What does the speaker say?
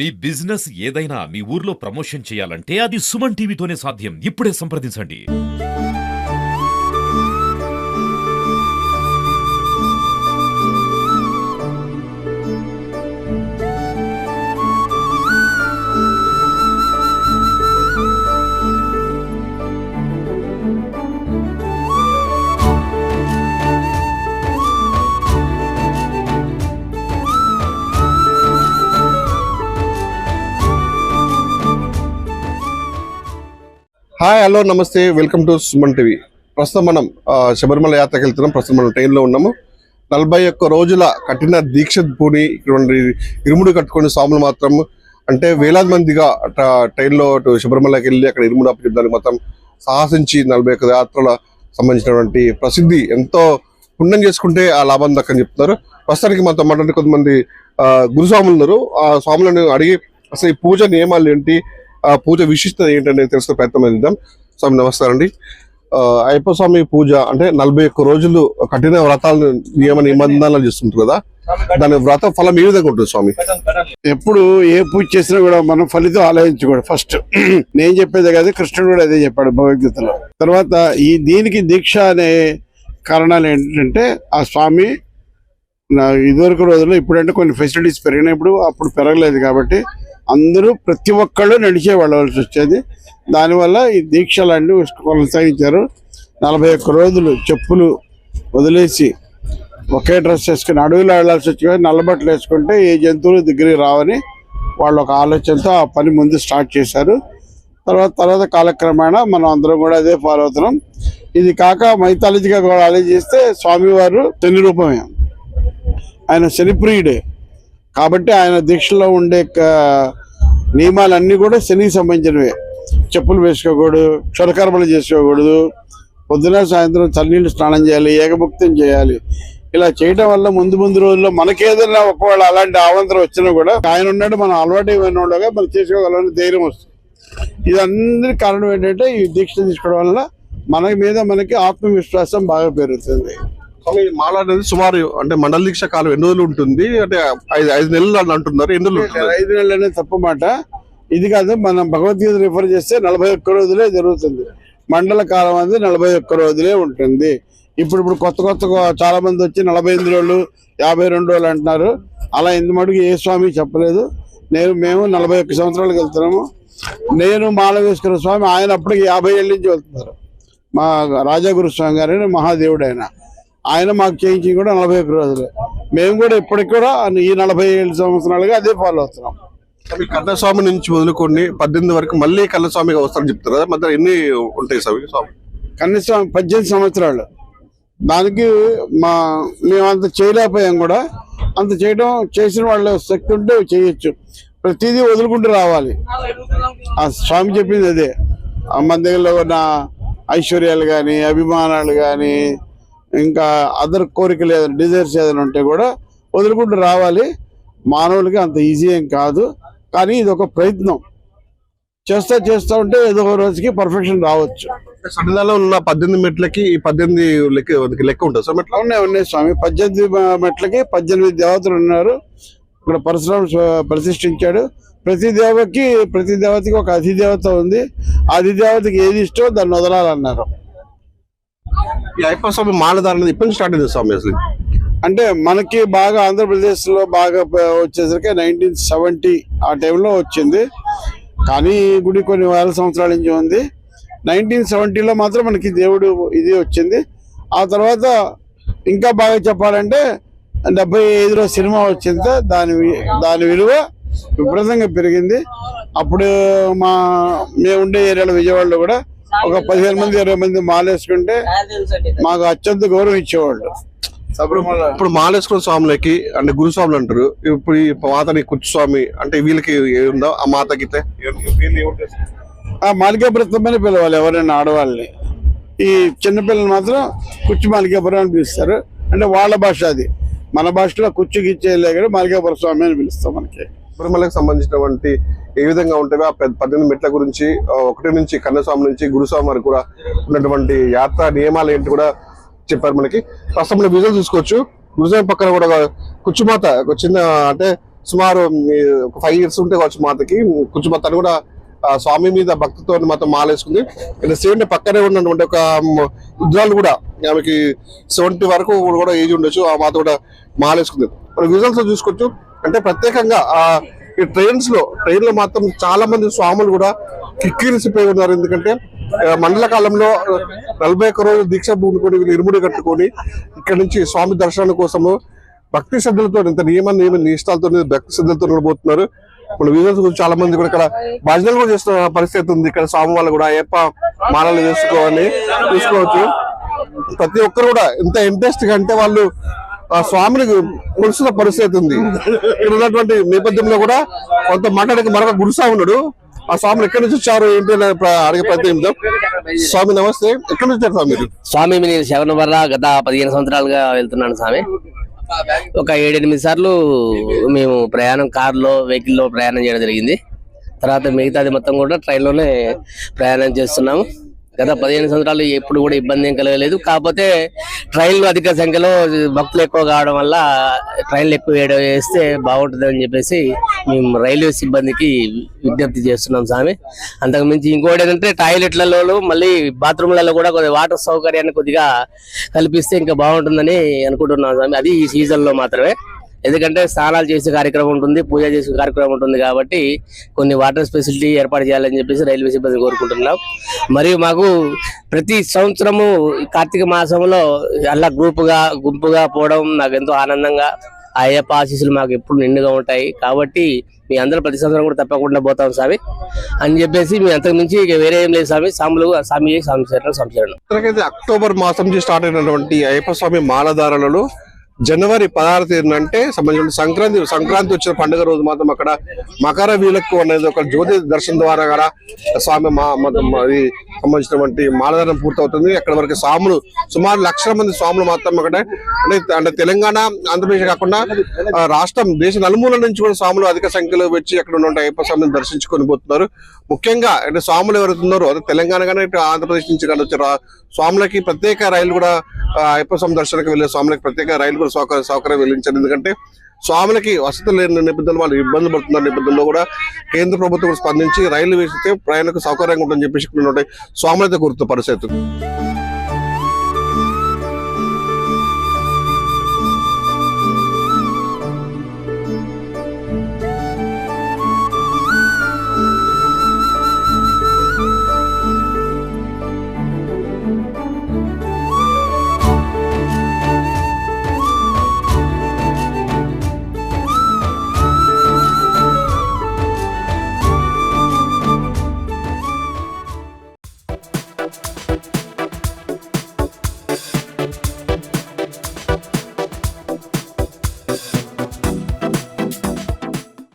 మీ business ఏదైనా మీ ఊర్లో promotion చేయాలంటే అది సుమన్ టీవీతోనే సాధ్యం. ఇప్పుడే సంప్రదించండి. హాయ్, హలో, నమస్తే, వెల్కమ్ టు సుమన్ టీవీ. ప్రస్తుతం మనం శబరిమల యాత్రకు వెళ్తున్నాం. ప్రస్తుతం మనం ట్రైన్లో ఉన్నాము. 41 రోజుల కఠిన దీక్ష పూని ఇటువంటి ఇరుముడు కట్టుకునే స్వాములు మాత్రం అంటే వేలాది మందిగా ట్రైన్లో శబరిమలకి వెళ్ళి అక్కడ ఇరుముడు అప్పచెప్పడానికి మాత్రం సాహసించి 41 యాత్రల సంబంధించినటువంటి ప్రసిద్ధి ఎంతో పుణ్యం చేసుకుంటే ఆ లాభం దక్కని చెప్తున్నారు. ప్రస్తుతానికి మనతో మాట్లాడే కొంతమంది గురుస్వాములు ఉన్నారు. ఆ స్వాములను అడిగి అసలు ఈ పూజ నియమాలు ఏంటి, ఆ పూజ విశిష్టత ఏంటనేది తెలుసుకునే ప్రయత్నం చేద్దాం. స్వామి నమస్కారం అండి. అయ్యప్ప స్వామి పూజ అంటే 41 రోజులు కఠిన వ్రతాలను నియమ నిబంధనలు చేస్తుంటారు కదా, దాని వ్రత ఫలం ఏ విధంగా ఉంటుంది స్వామి? ఎప్పుడు ఏ పూజ చేసినా కూడా మనం ఫలితం ఆలోచించకూడదు. ఫస్ట్ నేను చెప్పేదే కాదు, కృష్ణుడు కూడా అదే చెప్పాడు భగవద్గీతలో. తర్వాత దీనికి దీక్ష అనే కారణాలు ఏంటంటే ఆ స్వామి ఇదివరకు రోజుల్లో, ఇప్పుడంటే కొన్ని ఫెసిలిటీస్ పెరిగినప్పుడు అప్పుడు పెరగలేదు కాబట్టి అందరూ ప్రతి ఒక్కళ్ళు నడిచే వెళ్ళవలసి వచ్చేది. దానివల్ల ఈ దీక్షలన్నీ కొనసాగించారు. 41 రోజులు చెప్పులు వదిలేసి ఒకే డ్రెస్ వేసుకుని అడవిలో వెళ్ళాల్సి వచ్చి నల్లబట్టలు వేసుకుంటే ఏ జంతువులు దగ్గరికి రావని వాళ్ళు ఒక ఆలోచనతో ఆ పని ముందు స్టార్ట్ చేశారు. తర్వాత కాలక్రమేణా మనం అందరం కూడా అదే ఫాలో అవుతున్నాం. ఇది కాక మైథాలజీగా కూడా ఆలోచిస్తే స్వామివారు శని రూపమే, ఆయన శనిప్రియుడే కాబట్టి ఆయన దీక్షలో ఉండే నియమాలన్నీ కూడా శనికి సంబంధించినవే. చెప్పులు వేసుకోకూడదు, క్షురకర్మలు చేసుకోకూడదు, పొద్దున సాయంత్రం చన్నీళ్ళు స్నానం చేయాలి, ఏకభుక్తం చేయాలి. ఇలా చేయడం వల్ల ముందు రోజుల్లో మనకేదైనా ఒకవేళ అలాంటి ఆవంతరం వచ్చినా కూడా ఆయన ఉన్నాడు, మనం అలవాటు అయిన వాళ్ళగా మనం చేసుకోగలని ధైర్యం వస్తుంది. ఇదందరి కారణం ఏంటంటే ఈ దీక్ష తీసుకోవడం వల్ల మనకి ఆత్మవిశ్వాసం బాగా పెరుగుతుంది. మాల అనేది సుమారు అంటే మండల దీక్ష కాలం ఎన్ని రోజులు ఉంటుంది? అంటే 5 నెలలు అని అంటున్నారు. ఎన్ని రోజులు? 5 నెలలు అనేది తప్పు మాట. ఇది కాదు, మనం భగవద్గీత రిఫర్ చేస్తే 41 రోజులే జరుగుతుంది. మండల కాలం అనేది 41 రోజులే ఉంటుంది. ఇప్పుడు కొత్త చాలా మంది వచ్చి 48 రోజులు 52 రోజులు అంటున్నారు. అలా ఇంత మటుకు ఏ స్వామి చెప్పలేదు. మేము 41 సంవత్సరాలకు వెళ్తున్నాము. నేను మాల వేసుకున్న స్వామి ఆయన అప్పటికి 50 ఏళ్ళ నుంచి వెళ్తున్నారు. మా రాజాగురు స్వామి గారని మహాదేవుడు ఆయన మాకు చేయించి కూడా 41 రోజులే. మేము కూడా ఇప్పటికి కూడా ఈ 47 సంవత్సరాలుగా అదే ఫాలో అవుతున్నాం. కన్నస్వామి నుంచి వదులుకొని 18 వరకు మళ్ళీ కన్నస్వామిగా వస్తారని చెప్తారు కదా, మధ్య ఎన్ని ఉంటాయి స్వామి? కన్నస్వామి 18 సంవత్సరాలు. దానికి మేము అంత చేయలేకపోయాం కూడా. అంత చేసిన వాళ్ళ శక్తి ఉంటే చేయొచ్చు. ప్రతిదీ వదులుకుంటూ రావాలి. ఆ స్వామి చెప్పింది అదే. మన దగ్గరలో ఉన్న ఐశ్వర్యాలు కానీ, అభిమానాలు కానీ, ఇంకా అదర్ కోరికలు ఏదైనా డిజైర్స్ ఏదైనా ఉంటే కూడా వదులుకుంటూ రావాలి. మానవులకి అంత ఈజీ ఏం కాదు, కానీ ఇది ఒక ప్రయత్నం. చేస్తా ఉంటే ఏదో ఒక రోజుకి పర్ఫెక్షన్ రావచ్చు. సడన్లో ఉన్న 18 మెట్లకి ఈ 18 లెక్క ఉంటుంది సార్? మెట్లు ఉన్నాయి స్వామి. 18 మెట్లకి 18 దేవతలు ఉన్నారు. ఇక్కడ పరశురాముడు ప్రతిష్ఠించాడు. ప్రతి దేవతకి ఒక అధిదేవత ఉంది. అధిదేవతకి ఏది ఇష్టమో దాన్ని వదలాలన్నారు. ఈ అయ్యప్ప స్వామి మాలధారణ ఎప్పటి నుంచి స్టార్ట్ అయింది స్వామి అసలు? అంటే మనకి బాగా ఆంధ్రప్రదేశ్ లో బాగా వచ్చేసరికి 1970 ఆ టైంలో వచ్చింది. కానీ గుడి కొన్ని వేల సంవత్సరాల నుంచి ఉంది. 1970లో మాత్రం మనకి దేవుడు ఇది వచ్చింది. ఆ తర్వాత ఇంకా బాగా చెప్పాలంటే 75లో సినిమా వచ్చింది. దాని విలువ విపరీతంగా పెరిగింది. అప్పుడు మేము ఉండే ఏరియాలో విజయవాడలో కూడా ఒక 15 మంది 20 మంది మాలేసుకుంటే మాకు అత్యంత గౌరవం ఇచ్చేవాళ్ళు. ఇప్పుడు మాలేసుకున్న స్వాములకి అంటే గురుస్వాములు అంటారు. ఇప్పుడు ఈ మాతని కుచ్చుస్వామి అంటే వీళ్ళకి ఉందా? ఆ మాతకి మాలికాపురత్తమని పిలవాలి ఎవరైనా ఆడవాళ్ళని. ఈ చిన్నపిల్లలు మాత్రం కుచ్చు మాలికాపురం అని పిలుస్తారు. అంటే వాళ్ళ భాష అది. మన భాషలో కుచ్చుకిచ్చేలే కానీ మాలికాపుర స్వామి అని పిలుస్తాం. మనకి శబరిమలకు సంబంధించినటువంటి ఏ విధంగా ఉంటాయో ఆ 18 మెట్ల గురించి, 1 నుంచి కన్నస్వామి నుంచి గురుస్వామి వరకు కూడా ఉన్నటువంటి యాత్ర నియమాలు ఏంటి కూడా చెప్పారు మనకి. ప్రస్తుతం విజువల్ చూసుకోవచ్చు. గురుస్వామి పక్కన కూడా కుచ్చుమాత చిన్న అంటే సుమారు ఒక 5 years ఉంటే కావచ్చు మాతకి. కొంచెం తను కూడా స్వామి మీద భక్తితో మాత్రం మాలేసుకుంది. ఇక్కడ సేమ్ పక్కనే ఉన్నటువంటి ఒక వృద్ధురాలు కూడా, ఆమెకి 70 వరకు కూడా ఏజ్ ఉండొచ్చు, ఆ మాత కూడా మాలేసుకుంది. మనం విజువల్స్ లో చూసుకోవచ్చు. అంటే ప్రత్యేకంగా ఈ ట్రైన్ లో మాత్రం చాలా మంది స్వాములు కూడా కిక్కిరిసిపోయి ఉన్నారు. ఎందుకంటే మండల కాలంలో 41 రోజులు దీక్ష పూనుకొని ఇరుముడి కట్టుకొని ఇక్కడ నుంచి స్వామి దర్శనం కోసము భక్తి శ్రద్ధలతో, ఇంత నియమ నిష్టాలతో భక్తి శ్రద్ధలతో పోతున్నారు. మన విజువల్స్ గురించి చాలా మంది కూడా ఇక్కడ భజనలు కూడా చేస్తున్న పరిస్థితి ఉంది. ఇక్కడ స్వామి వాళ్ళు కూడా అయ్యప్ప మాలలు చూసుకోవచ్చు. ప్రతి ఒక్కరు కూడా ఎంత ఇంట్రెస్ట్ గా అంటే వాళ్ళు ఆ స్వామిని కొలుస్తున్న పరిస్థితి ఉంది. ఇక్కడ ఉన్నటువంటి నేపథ్యంలో కూడా కొంత మాట్లాడక మరొక గురుసా ఉన్నాడు. ఆ స్వామిని ఎక్కడి నుంచి వచ్చారు ఏంటి అడిగే ప్రయత్నం. స్వామి నమస్తే, ఎక్కడి నుంచి వచ్చారు స్వామి మీరు? స్వామి నేను శవనవర్ర గత 15 సంవత్సరాలుగా వెళ్తున్నాను స్వామి. ఒక 7-8 సార్లు మేము ప్రయాణం కారులో వెహికల్లో ప్రయాణం చేయడం జరిగింది. తర్వాత మిగతాది మొత్తం కూడా ట్రైన్లోనే ప్రయాణం చేస్తున్నాము. గత 15 సంవత్సరాలు ఎప్పుడు కూడా ఇబ్బంది ఏం కలగలేదు. కాకపోతే ట్రైన్లు అధిక సంఖ్యలో భక్తులు ఎక్కువ కావడం వల్ల ట్రైన్లు ఎక్కువ వేస్తే బాగుంటుంది అని చెప్పేసి మేము రైల్వే సిబ్బందికి విజ్ఞప్తి చేస్తున్నాం స్వామి. అంతకు మించి ఇంకోటి ఏంటంటే టాయిలెట్లలో మళ్ళీ బాత్రూమ్లలో కూడా కొద్దిగా వాటర్ సౌకర్యాన్ని కొద్దిగా కల్పిస్తే ఇంకా బాగుంటుందని అనుకుంటున్నాం స్వామి. అది ఈ సీజన్ లో మాత్రమే. ఎందుకంటే స్నానాలు చేసే కార్యక్రమం ఉంటుంది, పూజ చేసే కార్యక్రమం ఉంటుంది కాబట్టి కొన్ని వాటర్ ఫెసిలిటీ ఏర్పాటు చేయాలని చెప్పేసి రైల్వే సిబ్బంది కోరుకుంటున్నాం. మరియు మాకు ప్రతి సంవత్సరము కార్తీక మాసంలో అలా గుంపుగా పోవడం నాకు ఎంతో ఆనందంగా, అయ్యప్ప ఆశీస్సులు మాకు ఎప్పుడు నిండుగా ఉంటాయి. కాబట్టి మీ అందరూ ప్రతి సంవత్సరం కూడా తప్పకుండా పోతాం స్వామి అని చెప్పేసి మీ అంతకు మించి వేరే ఏం లేదు స్వామి. సంశరణం. అక్టోబర్ మాసం నుంచి స్టార్ట్ అయినటువంటి అయ్యప్ప స్వామి మాలధారణలు జనవరి 16 తేదీన అంటే సంబంధించిన సంక్రాంతి వచ్చిన పండుగ రోజు మాత్రం అక్కడ మకర వీలక్కు అనేది ఒక జ్యోతి దర్శనం ద్వారా కూడా స్వామి అది సంబంధించినటువంటి మాలధారణ పూర్తవుతుంది. అక్కడ వరకు స్వాములు సుమారు 1,00,000 మంది స్వాములు మాత్రం అక్కడ అంటే తెలంగాణ, ఆంధ్రప్రదేశ్ కాకుండా రాష్ట్రం దేశ నలుమూల నుంచి కూడా స్వాములు అధిక సంఖ్యలో వచ్చి అక్కడ ఉన్న అయ్యప్ప స్వామిని దర్శించుకొని పోతున్నారు. ముఖ్యంగా అంటే స్వాములు ఎవరుతున్నారో అదే తెలంగాణ కానీ ఆంధ్రప్రదేశ్ నుంచి కానీ వచ్చే స్వాములకి ప్రత్యేక రైలు కూడా అయ్యప్ప స్వామి దర్శనానికి వెళ్ళే స్వాములకి ప్రత్యేక రైలు కూడా సౌకర్యం వెళ్లించారు. ఎందుకంటే స్వాములకి వసతి లేని నేపథ్యంలో వాళ్ళు ఇబ్బంది పడుతున్న నేపథ్యంలో కూడా కేంద్ర ప్రభుత్వం స్పందించి రైలు వేస్తే ప్రయాణికు సౌకర్యంగా ఉంటుందని చెప్పేసి స్వాములైతే గుర్తు పరిస్థితి.